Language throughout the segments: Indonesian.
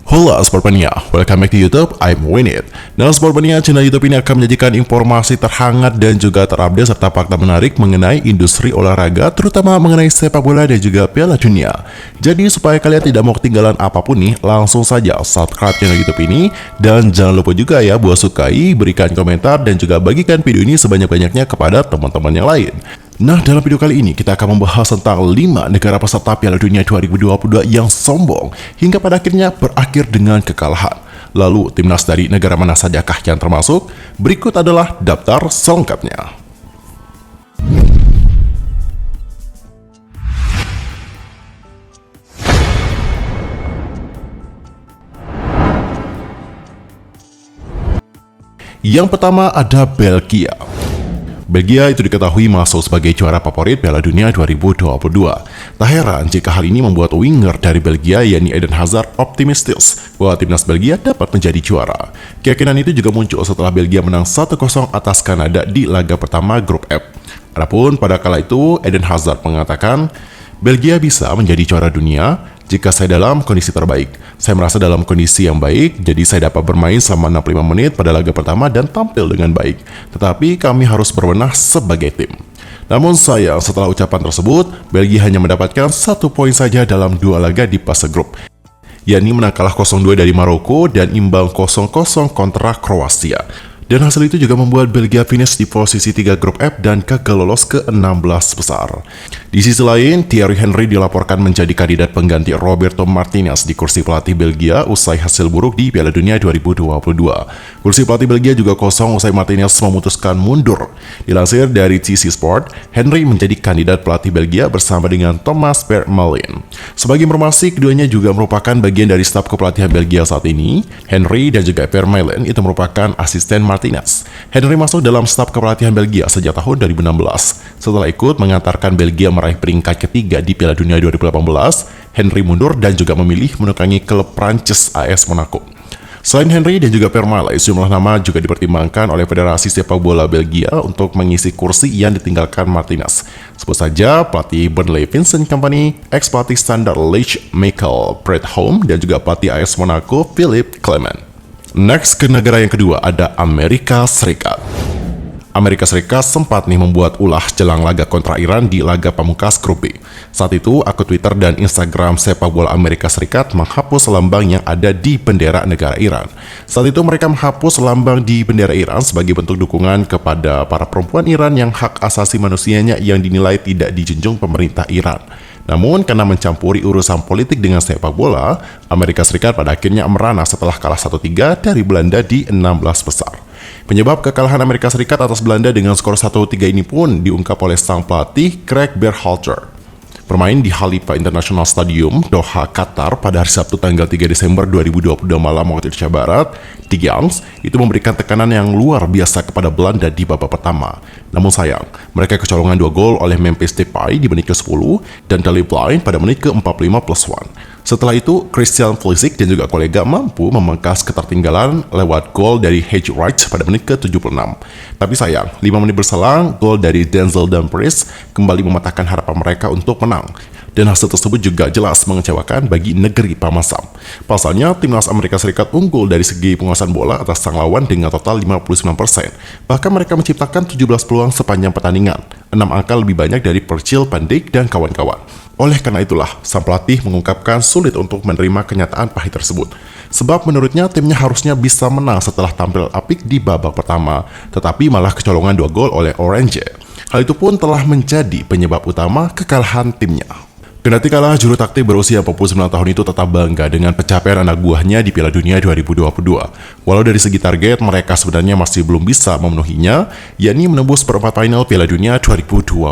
Halo Sportmania, welcome back to YouTube, I'm Winit. Nah Sportmania, channel YouTube ini akan menyajikan informasi terhangat dan juga terupdate serta fakta menarik mengenai industri olahraga, terutama mengenai sepak bola dan juga Piala Dunia. Jadi supaya kalian tidak mau ketinggalan apapun nih, langsung saja subscribe channel YouTube ini. Dan jangan lupa juga ya buat sukai, berikan komentar, dan juga bagikan video ini sebanyak-banyaknya kepada teman-teman yang lain. Nah, dalam video kali ini kita akan membahas tentang 5 negara peserta Piala Dunia 2022 yang sombong hingga pada akhirnya berakhir dengan kekalahan. Lalu, timnas dari negara mana sajakah yang termasuk? Berikut adalah daftar selengkapnya. Yang pertama ada Belgia. Belgia itu diketahui masuk sebagai juara favorit Piala Dunia 2022. Tak heran jika hal ini membuat winger dari Belgia yakni Eden Hazard optimistis bahwa timnas Belgia dapat menjadi juara. Keyakinan itu juga muncul setelah Belgia menang 1-0 atas Kanada di laga pertama grup F. Adapun pada kala itu Eden Hazard mengatakan, Belgia bisa menjadi juara dunia jika saya dalam kondisi terbaik. Saya merasa dalam kondisi yang baik, jadi saya dapat bermain selama 65 menit pada laga pertama dan tampil dengan baik. Tetapi kami harus berbenah sebagai tim. Namun sayang, setelah ucapan tersebut, Belgia hanya mendapatkan 1 poin saja dalam 2 laga di fase grup, yakni menang kalah 0-2 dari Maroko dan imbang 0-0 kontra Kroasia. Dan hasil itu juga membuat Belgia finish di posisi 3 grup F dan gagal lolos ke 16 besar. Di sisi lain, Thierry Henry dilaporkan menjadi kandidat pengganti Roberto Martinez di kursi pelatih Belgia usai hasil buruk di Piala Dunia 2022. Kursi pelatih Belgia juga kosong usai Martinez memutuskan mundur. Dilansir dari TC Sport, Henry menjadi kandidat pelatih Belgia bersama dengan Thomas Vermaelen. Sebagai informasi, keduanya juga merupakan bagian dari staf kepelatihan Belgia saat ini. Henry dan juga Vermaelen itu merupakan asisten Martinez. Henry masuk dalam staf kepelatihan Belgia sejak tahun 2016. Setelah ikut mengantarkan Belgia meraih peringkat ketiga di Piala Dunia 2018, Henry mundur dan juga memilih menukangi klub Prancis AS Monaco. Selain Henry dan juga Vermaelen, sejumlah nama juga dipertimbangkan oleh Federasi Sepak Bola Belgia untuk mengisi kursi yang ditinggalkan Martinez. Sebut saja pelatih Burnley Vincent Kompany, ex-pelatih Standard Liège Michael Preud'homme, dan juga pelatih AS Monaco Philippe Clement. Next ke negara yang kedua ada Amerika Serikat. Amerika Serikat sempat membuat ulah jelang laga kontra Iran di laga pamungkas grup B. Saat itu, akun Twitter dan Instagram sepak bola Amerika Serikat menghapus lambang yang ada di bendera negara Iran. Saat itu mereka menghapus lambang di bendera Iran sebagai bentuk dukungan kepada para perempuan Iran yang hak asasi manusianya yang dinilai tidak dijunjung pemerintah Iran. Namun, karena mencampuri urusan politik dengan sepak bola, Amerika Serikat pada akhirnya merana setelah kalah 1-3 dari Belanda di 16 besar. Penyebab kekalahan Amerika Serikat atas Belanda dengan skor 1-3 ini pun diungkap oleh sang pelatih Craig Berhalter. Bermain di Khalifa International Stadium, Doha, Qatar pada hari Sabtu tanggal 3 Desember 2022 malam waktu Indonesia Barat, The Youngs itu memberikan tekanan yang luar biasa kepada Belanda di babak pertama. Namun sayang, mereka kecolongan 2 gol oleh Memphis Depay di menit ke-10 dan Daley Blind pada menit ke-45+1. Setelah itu, Christian Pulisic dan juga kolega mampu memangkas ketertinggalan lewat gol dari Haji Wright pada menit ke-76. Tapi sayang, 5 menit berselang, gol dari Denzel Dumfries kembali mematahkan harapan mereka untuk menang. Dan hasil tersebut juga jelas mengecewakan bagi negeri Pamasam. Pasalnya, timnas Amerika Serikat unggul dari segi penguasaan bola atas sang lawan dengan total 59%. Bahkan mereka menciptakan 17 peluang sepanjang pertandingan, 6 angka lebih banyak dari Virgil van Dijk dan kawan-kawan. Oleh karena itulah, sang pelatih mengungkapkan sulit untuk menerima kenyataan pahit tersebut. Sebab menurutnya timnya harusnya bisa menang setelah tampil apik di babak pertama, tetapi malah kecolongan 2 gol oleh Orange. Hal itu pun telah menjadi penyebab utama kekalahan timnya. Kendati kalah, juru taktik berusia 49 tahun itu tetap bangga dengan pencapaian anak buahnya di Piala Dunia 2022. Walau dari segi target, mereka sebenarnya masih belum bisa memenuhinya, yakni menembus perempat final Piala Dunia 2022.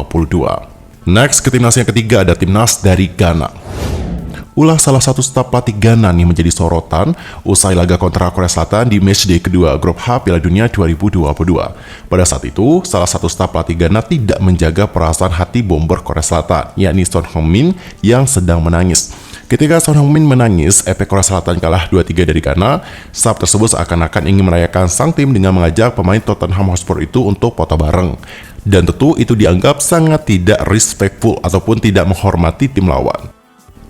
Next, ke timnas yang ketiga ada timnas dari Ghana. Ulah salah satu staf pelatih Ghana menjadi sorotan usai laga kontra Korea Selatan di matchday kedua grup H Piala Dunia 2022. Pada saat itu, salah satu staf pelatih Ghana tidak menjaga perasaan hati bomber Korea Selatan, yakni Son Heung-min yang sedang menangis. Ketika Son Heung-min menangis, efek Korea Selatan kalah 2-3 dari Ghana, staf tersebut seakan-akan ingin merayakan sang tim dengan mengajak pemain Tottenham Hotspur itu untuk foto bareng. Dan tentu itu dianggap sangat tidak respectful ataupun tidak menghormati tim lawan.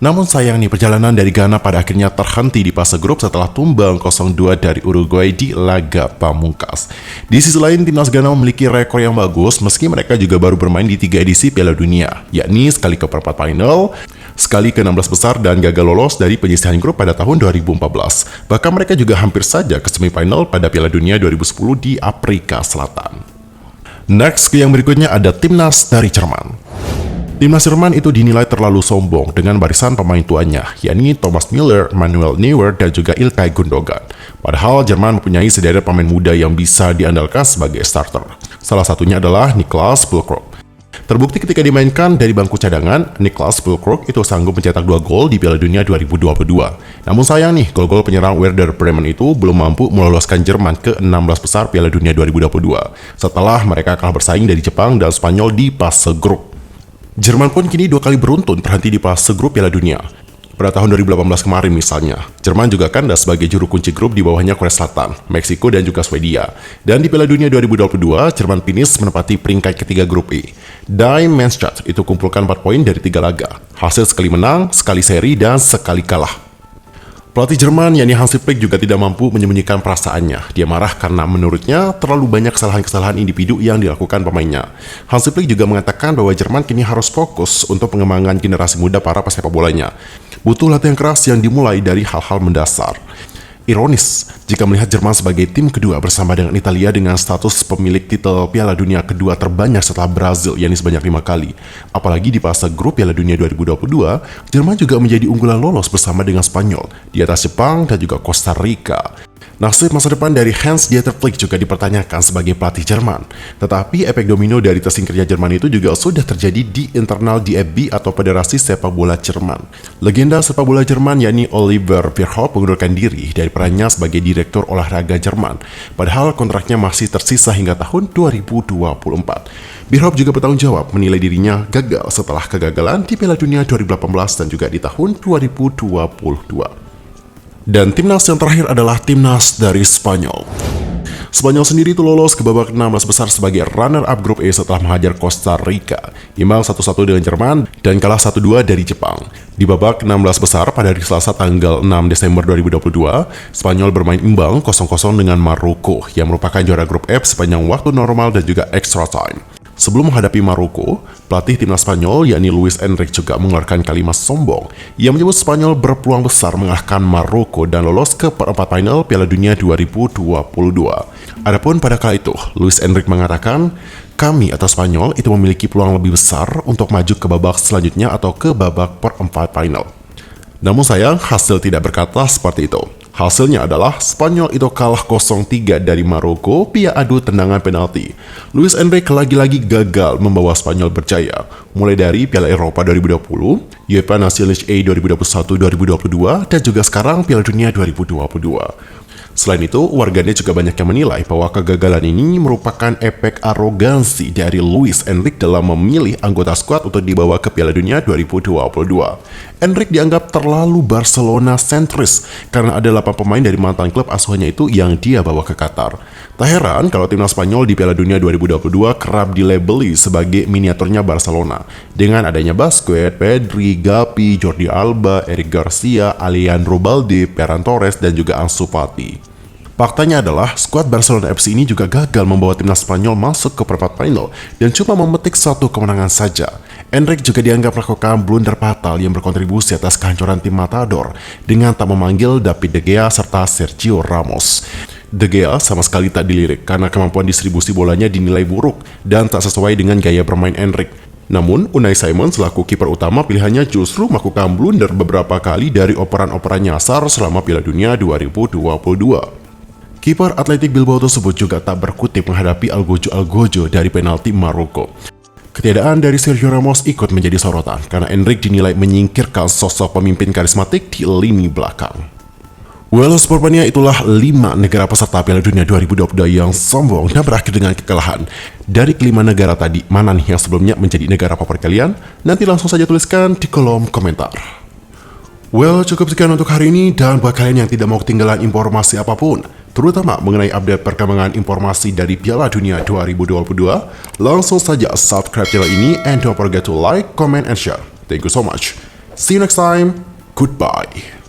Namun sayang nih, perjalanan dari Ghana pada akhirnya terhenti di fase grup setelah tumbang 0-2 dari Uruguay di laga pamungkas. Di sisi lain, timnas Ghana memiliki rekor yang bagus meski mereka juga baru bermain di 3 edisi Piala Dunia, yakni sekali ke perempat final, sekali ke 16 besar, dan gagal lolos dari penyisihan grup pada tahun 2014. Bahkan mereka juga hampir saja ke semifinal pada Piala Dunia 2010 di Afrika Selatan. Next, yang berikutnya ada timnas dari Jerman. Timnas Jerman itu dinilai terlalu sombong dengan barisan pemain tuanya, yakni Thomas Müller, Manuel Neuer, dan juga Ilkay Gundogan. Padahal Jerman mempunyai sederet pemain muda yang bisa diandalkan sebagai starter. Salah satunya adalah Niklas Füllkrug. Terbukti ketika dimainkan dari bangku cadangan, Niklas Füllkrug itu sanggup mencetak 2 gol di Piala Dunia 2022. Namun sayang nih, gol-gol penyerang Werder Bremen itu belum mampu meloloskan Jerman ke 16 besar Piala Dunia 2022, setelah mereka kalah bersaing dari Jepang dan Spanyol di fase grup. Jerman pun kini 2 kali beruntun terhenti di fase grup Piala Dunia. Pada tahun 2018 kemarin misalnya, Jerman juga kandas sebagai juru kunci grup di bawahnya Korea Selatan, Meksiko, dan juga Swedia. Dan di Piala Dunia 2022, Jerman finish menempati peringkat ketiga grup E. Die Mannschaft itu kumpulkan 4 poin dari 3 laga. Hasil sekali menang, sekali seri, dan sekali kalah. Pelatih Jerman, yakni Hansi Flick, juga tidak mampu menyembunyikan perasaannya. Dia marah karena menurutnya terlalu banyak kesalahan-kesalahan individu yang dilakukan pemainnya. Hansi Flick juga mengatakan bahwa Jerman kini harus fokus untuk pengembangan generasi muda para pesepak bolanya. Butuh latihan keras yang dimulai dari hal-hal mendasar. Ironis, jika melihat Jerman sebagai tim kedua bersama dengan Italia dengan status pemilik titel Piala Dunia kedua terbanyak setelah Brazil, yakni sebanyak 5 kali. Apalagi di fase grup Piala Dunia 2022, Jerman juga menjadi unggulan lolos bersama dengan Spanyol, di atas Jepang dan juga Costa Rica. Nasib masa depan dari Hans-Dieter Flick juga dipertanyakan sebagai pelatih Jerman. Tetapi efek domino dari tersingkirnya Jerman itu juga sudah terjadi di internal DFB atau Federasi Sepak Bola Jerman. Legenda sepak bola Jerman yakni Oliver Bierhoff mengundurkan diri dari perannya sebagai direktur olahraga Jerman. Padahal kontraknya masih tersisa hingga tahun 2024. Bierhoff juga bertanggung jawab menilai dirinya gagal setelah kegagalan di Piala Dunia 2018 dan juga di tahun 2022. Dan timnas yang terakhir adalah timnas dari Spanyol. Spanyol sendiri itu lolos ke babak 16 besar sebagai runner-up grup E setelah menghajar Costa Rica, imbang 1-1 dengan Jerman, dan kalah 1-2 dari Jepang. Di babak 16 besar pada hari Selasa tanggal 6 Desember 2022, Spanyol bermain imbang 0-0 dengan Maroko yang merupakan juara grup F sepanjang waktu normal dan juga extra time. Sebelum menghadapi Maroko, pelatih timnas Spanyol yakni Luis Enrique juga mengeluarkan kalimat sombong yang menyebut Spanyol berpeluang besar mengalahkan Maroko dan lolos ke perempat final Piala Dunia 2022. Adapun pada kala itu, Luis Enrique mengatakan, kami atau Spanyol itu memiliki peluang lebih besar untuk maju ke babak selanjutnya atau ke babak perempat final. Namun sayang, hasil tidak berkata seperti itu. Hasilnya adalah Spanyol itu kalah 0-3 dari Maroko via adu tendangan penalti. Luis Enrique lagi-lagi gagal membawa Spanyol berjaya, mulai dari Piala Eropa 2020, UEFA Nations League 2021-2022, dan juga sekarang Piala Dunia 2022. Selain itu, warganet juga banyak yang menilai bahwa kegagalan ini merupakan efek arogansi dari Luis Enrique dalam memilih anggota skuad untuk dibawa ke Piala Dunia 2022. Enrique dianggap terlalu Barcelona-sentris karena ada 8 pemain dari mantan klub asuhannya itu yang dia bawa ke Qatar. Tak heran kalau timnas Spanyol di Piala Dunia 2022 kerap dilabeli sebagai miniaturnya Barcelona dengan adanya Busquets, Pedri, Gavi, Jordi Alba, Eric Garcia, Alejandro Balde, Ferran Torres, dan juga Ansu Fati. Faktanya adalah skuad Barcelona FC ini juga gagal membawa timnas Spanyol masuk ke perempat final dan cuma memetik 1 kemenangan saja. Enrique juga dianggap melakukan blunder fatal yang berkontribusi atas kehancuran tim Matador dengan tak memanggil David De Gea serta Sergio Ramos. De Gea sama sekali tak dilirik karena kemampuan distribusi bolanya dinilai buruk dan tak sesuai dengan gaya bermain Enrique. Namun, Unai Simon selaku kiper utama pilihannya justru melakukan blunder beberapa kali dari operan-operan nyasar selama Piala Dunia 2022. Kiper Athletic Bilbao tersebut juga tak berkutik menghadapi Algojo dari penalti Maroko. Ketiadaan dari Sergio Ramos ikut menjadi sorotan karena Enrique dinilai menyingkirkan sosok pemimpin karismatik di lini belakang. Well, Sportmania, itulah 5 negara peserta Piala Dunia 2022 yang sombong dan berakhir dengan kekalahan. Dari kelima negara tadi, mana nih yang sebelumnya menjadi negara favorit kalian? Nanti langsung saja tuliskan di kolom komentar. Well, cukup sekian untuk hari ini, dan buat kalian yang tidak mau ketinggalan informasi apapun, terutama mengenai update perkembangan informasi dari Piala Dunia 2022, langsung saja subscribe channel ini and don't forget to like, comment, and share. Thank you so much. See you next time. Goodbye.